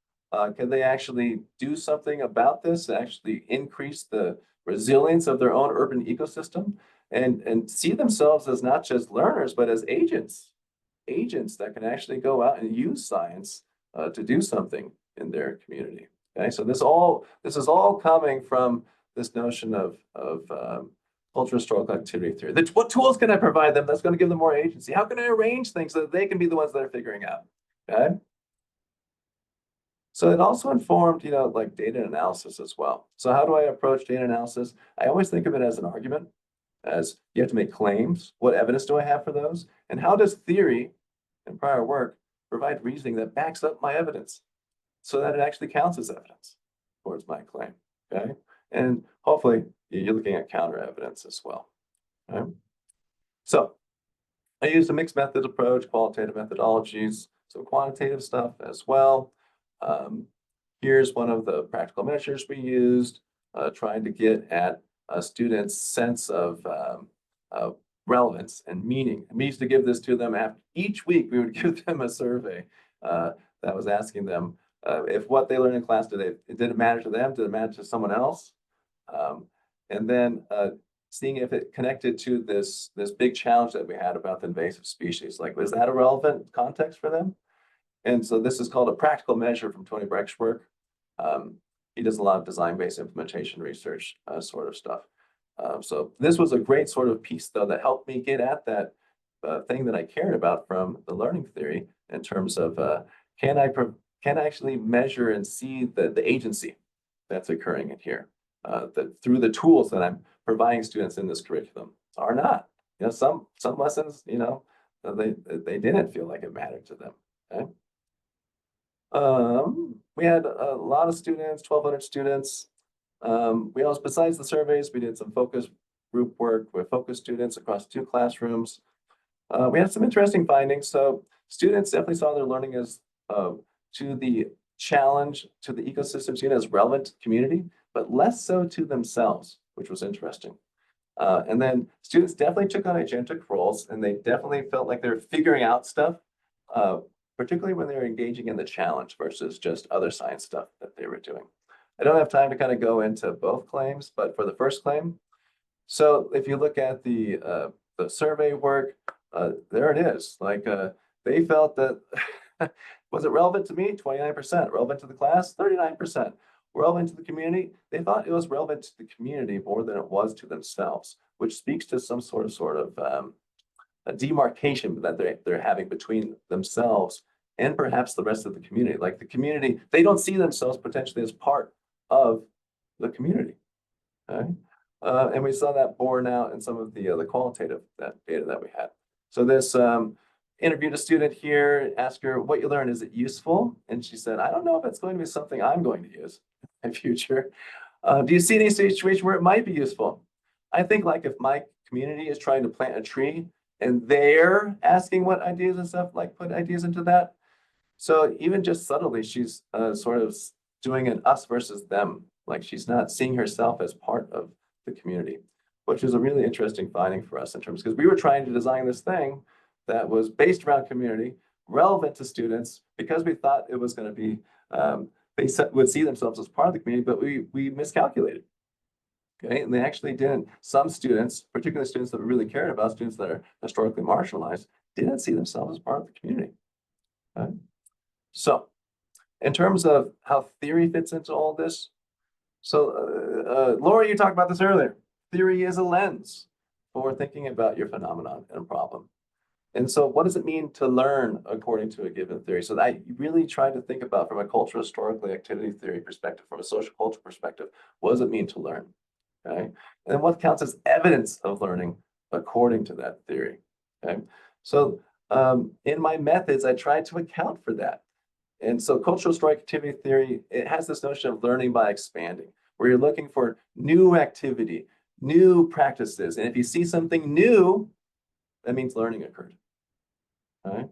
Can they actually do something about this, actually increase the resilience of their own urban ecosystem and see themselves as not just learners, but as agents that can actually go out and use science to do something in their community. Okay, so this is all coming from this notion of cultural historical activity theory. What tools can I provide them that's going to give them more agency? How can I arrange things so that they can be the ones that are figuring out? Okay. So it also informed, like data analysis as well. So how do I approach data analysis? I always think of it as an argument, as you have to make claims. What evidence do I have for those? And how does theory and prior work provide reasoning that backs up my evidence so that it actually counts as evidence towards my claim, okay? And hopefully you're looking at counter evidence as well, okay? So I used a mixed method approach, qualitative methodologies, some quantitative stuff as well. Here's one of the practical measures we used, trying to get at a student's sense of relevance and meaning. We used to give this to them after each week. We would give them a survey that was asking them if what they learned in class did it matter to them? Did it matter to someone else? And then seeing if it connected to this big challenge that we had about the invasive species. Like, was that a relevant context for them? And so this is called a practical measure from Tony Brecht's work. He does a lot of design-based implementation research sort of stuff. So this was a great sort of piece, though, that helped me get at that thing that I cared about from the learning theory in terms of can I actually measure and see the agency that's occurring in here through the tools that I'm providing students in this curriculum or not. Some lessons, they didn't feel like it mattered to them. Okay. We had a lot of students, 1,200 students. We also, besides the surveys, we did some focus group work with focus students across 2 classrooms. We had some interesting findings. So students definitely saw their learning as to the challenge, to the ecosystems unit as relevant to the community, but less so to themselves, which was interesting. And then students definitely took on agentic roles, and they definitely felt like they're figuring out stuff, particularly when they're engaging in the challenge versus just other science stuff that they were doing. I don't have time to kind of go into both claims, but for the first claim, so if you look at the survey work, there it is. Like they felt that, was it relevant to me? 29%. Relevant to the class? 39%. Relevant to the community? They thought it was relevant to the community more than it was to themselves, which speaks to some sort of a demarcation that they're having between themselves and perhaps the rest of the community. Like the community, they don't see themselves potentially as part of the community. Okay? And we saw that borne out in some of the qualitative data that we had. So this interviewed a student here, asked her what you learned, is it useful? And she said, I don't know if it's going to be something I'm going to use in the future. Do you see any situation where it might be useful? I think like if my community is trying to plant a tree and they're asking what ideas and stuff, like put ideas into that. So even just subtly, she's sort of doing an us versus them. Like she's not seeing herself as part of the community, which is a really interesting finding for us in terms, because we were trying to design this thing that was based around community, relevant to students, because we thought it was going to be, they would see themselves as part of the community, but we miscalculated. Okay, and they actually didn't. Some students, particularly students that we really cared about, students that are historically marginalized, didn't see themselves as part of the community. Okay? So in terms of how theory fits into all this, so Laura, you talked about this earlier. Theory is a lens for thinking about your phenomenon and problem. And so what does it mean to learn according to a given theory? So I really tried to think about from a cultural historically activity theory perspective, from a social cultural perspective, what does it mean to learn? Okay. And what counts as evidence of learning according to that theory? Okay. So in my methods, I tried to account for that. And so cultural historic activity theory, it has this notion of learning by expanding, where you're looking for new activity, new practices. And if you see something new, that means learning occurred. All right.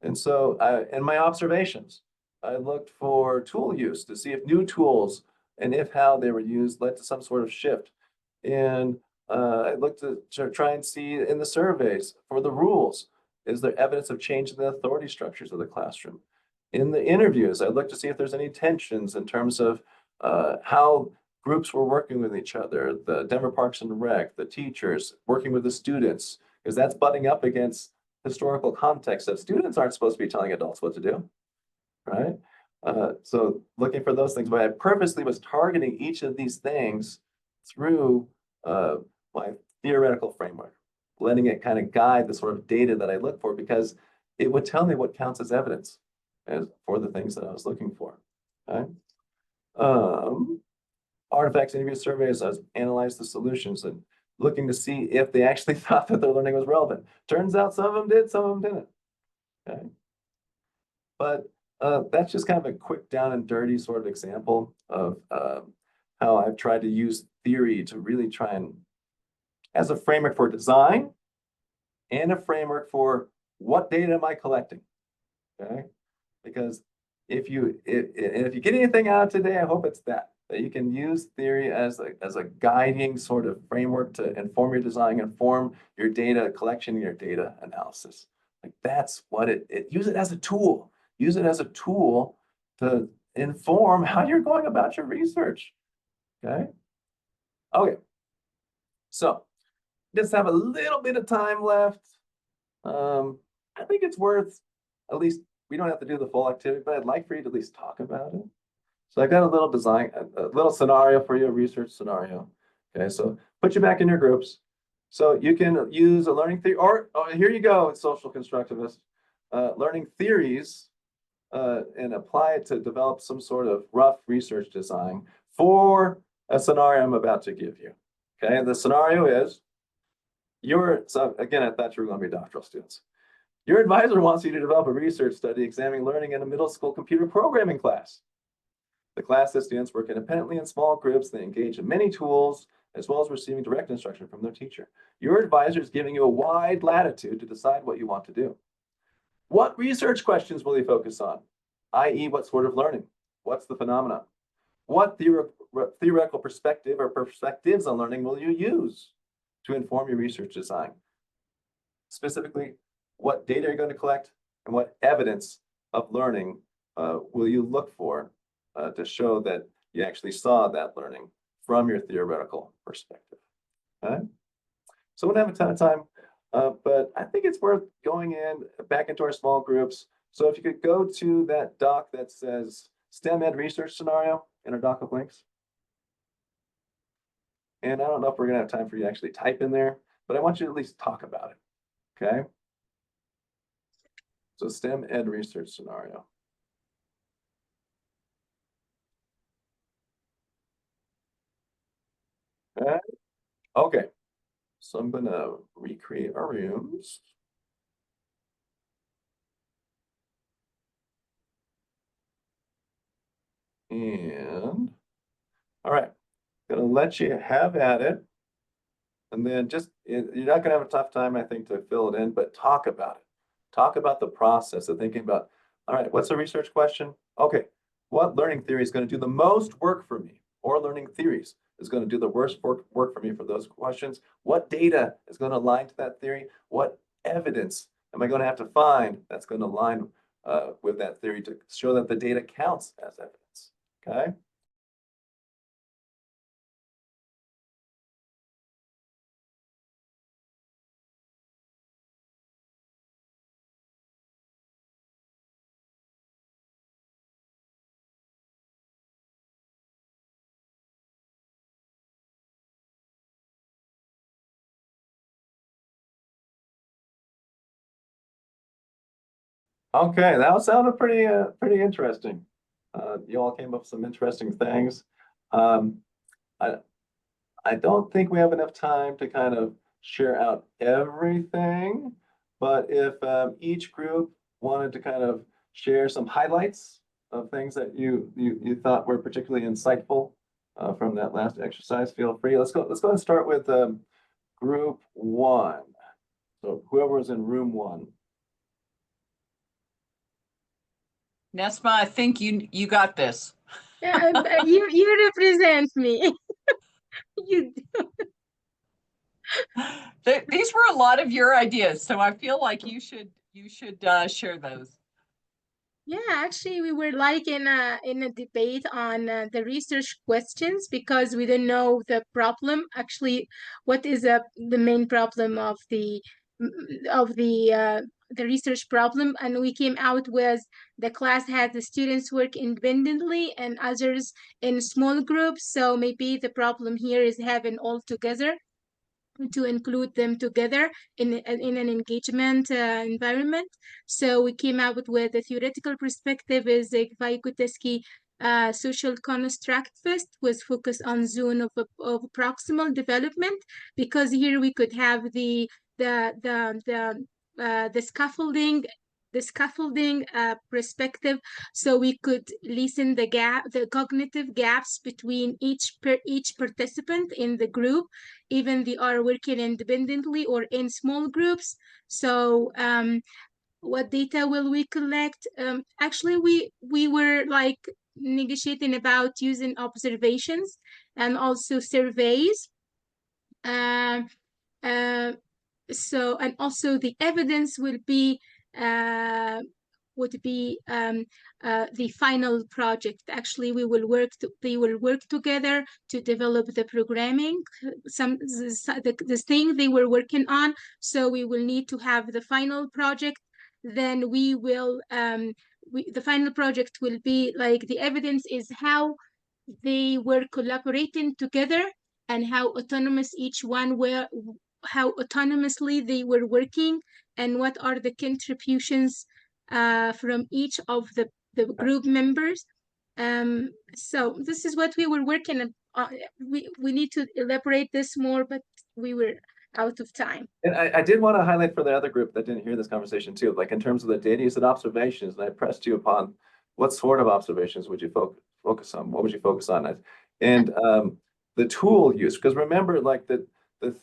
And so in my observations, I looked for tool use to see if new tools and if how they were used led to some sort of shift. And I looked to try and see in the surveys for the rules, is there evidence of change in the authority structures of the classroom? In the interviews, I looked to see if there's any tensions in terms of how groups were working with each other, the Denver Parks and Rec, the teachers working with the students, because that's butting up against historical context that students aren't supposed to be telling adults what to do, right? So looking for those things, but I purposely was targeting each of these things through my theoretical framework, letting it kind of guide the sort of data that I look for, because it would tell me what counts as evidence for the things that I was looking for. Okay. Artifacts, interview surveys, analyze the solutions and looking to see if they actually thought that their learning was relevant. Turns out some of them did, some of them didn't. Okay. But that's just kind of a quick down and dirty sort of example of how I've tried to use theory to really try and, as a framework for design and a framework for what data am I collecting, okay? Because if you get anything out today, I hope it's that you can use theory as a guiding sort of framework to inform your design, inform your data collection, your data analysis. Like that's what use it as a tool. Use it as a tool to inform how you're going about your research. Okay. Okay. So just have a little bit of time left. I think it's worth, at least we don't have to do the full activity, but I'd like for you to at least talk about it. So I got a little design, a little scenario for you, a research scenario. Okay, so put you back in your groups. So you can use a learning theory, or here you go, social constructivist, learning theories and apply it to develop some sort of rough research design for a scenario I'm about to give you. Okay, and the scenario is, so again, I thought you were going to be doctoral students. Your advisor wants you to develop a research study examining learning in a middle school computer programming class. The class of students work independently in small groups. They engage in many tools, as well as receiving direct instruction from their teacher. Your advisor is giving you a wide latitude to decide what you want to do. What research questions will you focus on? I.e., what sort of learning? What's the phenomenon? What theoretical perspective or perspectives on learning will you use to inform your research design? Specifically, what data you're going to collect and what evidence of learning will you look for to show that you actually saw that learning from your theoretical perspective. Okay? So we don't have a ton of time, but I think it's worth going back into our small groups. So if you could go to that doc that says STEM Ed research scenario in our doc of links. And I don't know if we're gonna have time for you to actually type in there, but I want you to at least talk about it, okay? So STEM Ed research scenario. Okay, so I'm gonna recreate our rooms. And, all right, gonna let you have at it. And then you're not gonna have a tough time, I think, to fill it in, but talk about it. Talk about the process of thinking about, all right, what's the research question? Okay, what learning theory is gonna do the most work for me? Or learning theories is gonna do the worst work for me for those questions? What data is gonna align to that theory? What evidence am I gonna have to find that's gonna align with that theory to show that the data counts as evidence, okay? Okay, that sounded pretty interesting. You all came up with some interesting things. I don't think we have enough time to kind of share out everything, but if each group wanted to kind of share some highlights of things that you thought were particularly insightful from that last exercise, feel free. Let's go and start with group one. So whoever's in room one. Nesma, I think you got this. Yeah, you represent me. You These were a lot of your ideas, so I feel like you should share those. Yeah, actually, we were like in a debate on the research questions because we don't know the problem. Actually, what is the main problem of the research problem? And we came out with the class had the students work independently and others in small groups. So maybe the problem here is having all together, to include them together in an engagement environment. So we came out with a theoretical perspective is Vaykuteski social constructivist was focused on zone of proximal development, because here we could have the scaffolding perspective, so we could lessen the cognitive gaps between each participant in the group, even they are working independently or in small groups. So what data will we collect? Actually, we were like negotiating about using observations and also surveys. Um, uh, so, and also the evidence will be would be the final project. Actually, they will work together to develop the programming, the thing they were working on. So we will need to have the final project. Then we will the final project will be like the evidence is how they were collaborating together, and how autonomous each one were, how autonomously they were working, and what are the contributions from each of the group members. So this is what we were working on. We need to elaborate this more, but we were out of time. And I did want to highlight for the other group that didn't hear this conversation too, like in terms of the data, you said observations, and I pressed you upon what sort of observations would you focus on? What would you focus on? And the tool use, because remember, like the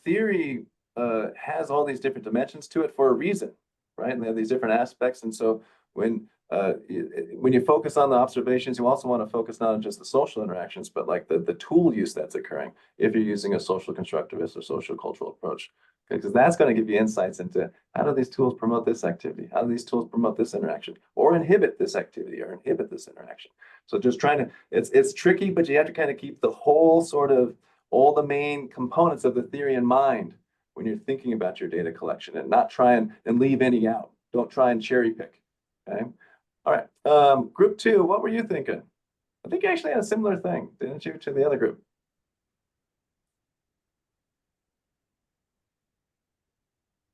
theory has all these different dimensions to it for a reason, right? And they have these different aspects. And so when you focus on the observations, you also want to focus not on just the social interactions, but like the tool use that's occurring if you're using a social constructivist or social cultural approach, because that's going to give you insights into how do these tools promote this activity, how do these tools promote this interaction, or inhibit this activity, or inhibit this interaction. So just trying to, it's tricky, but you have to kind of keep the whole sort of all the main components of the theory in mind when you're thinking about your data collection, and not try and leave any out. Don't try and cherry pick. Okay. All right. Group 2, what were you thinking? I think you actually had a similar thing, didn't you, to the other group?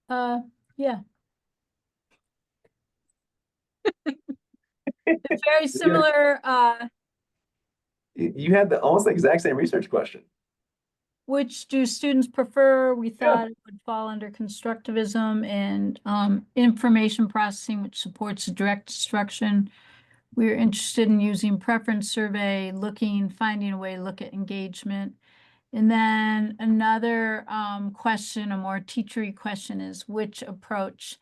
Yeah. It's very similar, You had almost the exact same research question. which do students prefer? We thought it would fall under constructivism and information processing, which supports direct instruction. We're interested in using preference survey, finding a way to look at engagement. And then another question, a more teachery question, is which approach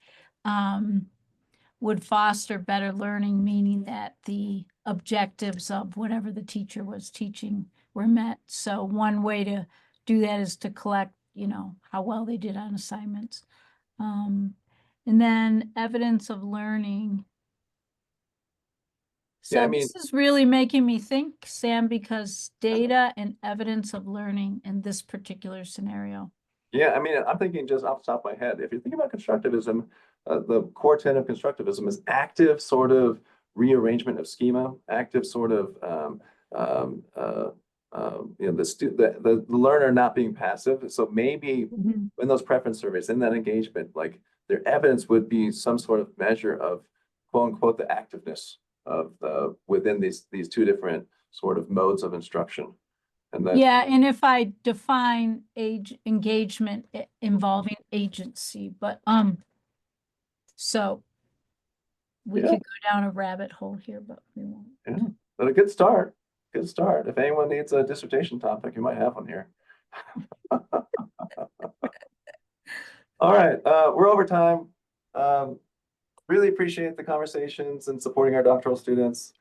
would foster better learning, meaning that the objectives of whatever the teacher was teaching were met. So one way to do that is to collect, how well they did on assignments. And then evidence of learning. So Yeah, I mean, this is really making me think, Sam, because data and evidence of learning in this particular scenario. yeah, I mean, I'm thinking just off the top of my head, if you think about constructivism, the core tenet of constructivism is active sort of rearrangement of schema, active sort of the learner not being passive. So maybe in those preference surveys, in that engagement, like their evidence would be some sort of measure of quote unquote the activeness of within these two different sort of modes of instruction. And then Yeah, and if I define engagement involving agency, but so we could go down a rabbit hole here, but we won't. Yeah, but a good start. Good start. If anyone needs a dissertation topic, you might have one here. All right, we're over time. Really appreciate the conversations and supporting our doctoral students,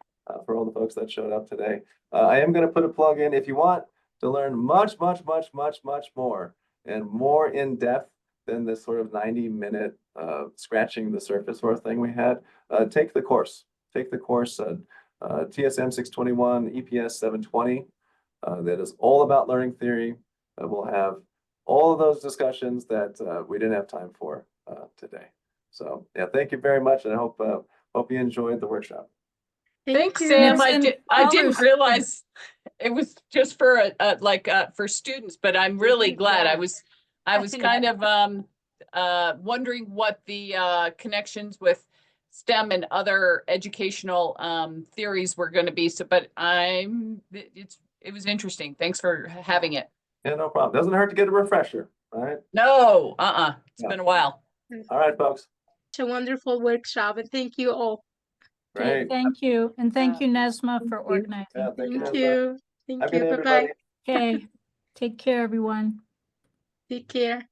for all the folks that showed up today. I am going to put a plug in. If you want to learn much more and more in depth than this sort of 90-minute scratching the surface sort of thing we had, take the course. Take the course TSM 621, EPS 720. That is all about learning theory. We'll have all of those discussions that we didn't have time for today. So yeah, thank you very much, and I hope you enjoyed the workshop. Thanks, you. Sam. Yes, I didn't realize it was just for for students, but I'm really glad. I was kind of wondering what the connections with STEM and other educational theories were going to be. So, but it was interesting. Thanks for having it. Yeah, no problem. Doesn't hurt to get a refresher, right? No, It's Yeah. been a while. All right, folks. It's a wonderful workshop, and thank you all. Okay, Great. thank you. And thank you, Nesma, for you. organizing. Yeah, thank you. Thank Nesma. you. Thank Have a good you. day, Bye-bye. everybody. Okay, take care, everyone. Take care.